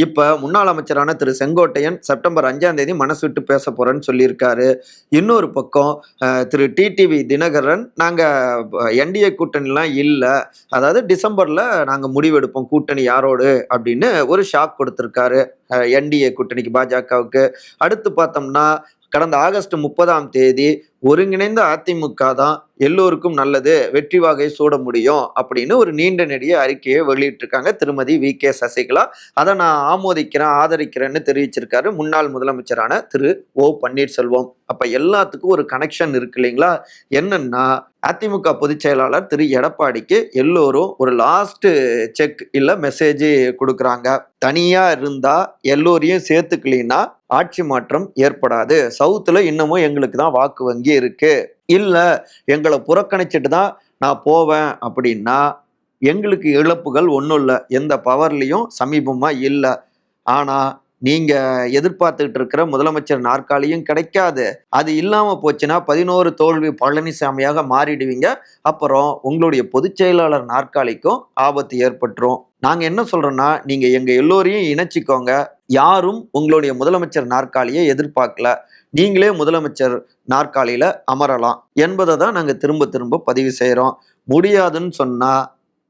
இப்ப முன்னாள் அமைச்சரான திரு செங்கோட்டையன் செப்டம்பர் 5ஆம் தேதி மனசு விட்டு பேச போறேன்னு சொல்லியிருக்காரு. இன்னொரு பக்கம் திரு டிடிவி தினகரன், நாங்க என்டிஏ கூட்டணிலாம் இல்ல. அதாவது டிசம்பர்ல நாங்க முடிவெடுப்போம் கூட்டணி யாரோடு அப்படின்னு ஒரு ஷாக் கொடுத்திருக்காரு. என்டிஏ கூட்டணிக்கு பாஜகவுக்கு. அடுத்து பார்த்தோம்னா, கடந்த ஆகஸ்ட் 30ஆம் தேதி ஒருங்கிணைந்த அதிமுக தான் எல்லோருக்கும் நல்லது, வெற்றி வாகை சூட முடியும் அப்படின்னு ஒரு நீண்ட நெடிய அறிக்கையை வெளியிட்டிருக்காங்க திருமதி வி.கே. சசிகலா. அதை நான் ஆமோதிக்கிறேன், ஆதரிக்கிறேன்னு தெரிவிச்சிருக்காரு முன்னாள் முதலமைச்சரான திரு ஓ பன்னீர்செல்வம். அப்ப எல்லாத்துக்கும் ஒரு கனெக்ஷன் இருக்கு இல்லைங்களா? என்னன்னா, அதிமுக பொதுச் செயலாளர் திரு எடப்பாடிக்கு எல்லோரும் ஒரு லாஸ்ட் செக் இல்ல மெசேஜ் கொடுக்குறாங்க. தனியா இருந்தா எல்லோரையும் சேர்த்துக்கலீன்னா ஆட்சி மாற்றம் ஏற்படாது. சவுத்துல இன்னமும் எங்களுக்கு தான் வாக்கு வங்கி இருக்கு. இல்ல எங்களை புறக்கணிச்சிட்டு தான் நான் போவேன் அப்படின்னா எங்களுக்கு இழப்புகள் ஒன்றும் இல்லை, எந்த பவர்லையும் சமீபமா இல்லை. ஆனா நீங்க எதிர்பார்த்துக்கிட்டு இருக்கிற முதலமைச்சர் நாற்காலியும் கிடைக்காது. அது இல்லாம போச்சுன்னா 11 தோல்வி பழனிசாமியாக மாறிடுவீங்க. அப்புறம் உங்களுடைய பொதுச் செயலாளர் நாற்காலிக்கும் ஆபத்து ஏற்பட்டுரும். நாங்க என்ன சொல்றோம்னா, நீங்க எங்க எல்லோரையும் இணைச்சிக்கோங்க. யாரும் உங்களுடைய முதலமைச்சர் நாற்காலியை எதிர்பார்க்கல. நீங்களே முதலமைச்சர் நாற்காலியில அமரலாம் என்பதை தான் நாங்க திரும்ப திரும்ப பதிவு செய்யறோம். முடியாதுன்னு சொன்னா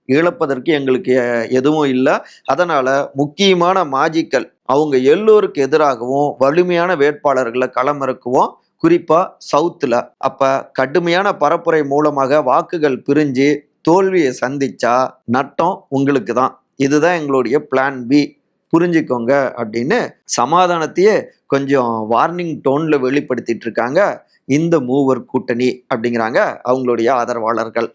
இழப்பதற்கு எங்களுக்கு எதுவும் இல்லை. அதனால முக்கியமான மாஜிக்கள் அவங்க எல்லோருக்கு எதிராகவும் வலிமையான வேட்பாளர்களை களமிறக்குவோம். குறிப்பா சவுத்துல. அப்ப கடுமையான பரப்புரை மூலமாக வாக்குகள் பிரிஞ்சு தோல்வியை சந்திச்சா நட்டம் உங்களுக்கு தான். இதுதான் எங்களுடைய பிளான் பி, புரிஞ்சுக்கோங்க அப்படின்னு சமாதானத்தையே கொஞ்சம் வார்னிங் டோன்ல வெளிப்படுத்திட்டு இருக்காங்க இந்த மூவர் கூட்டணி அப்படிங்கிறாங்க அவங்களுடைய ஆதரவாளர்கள்.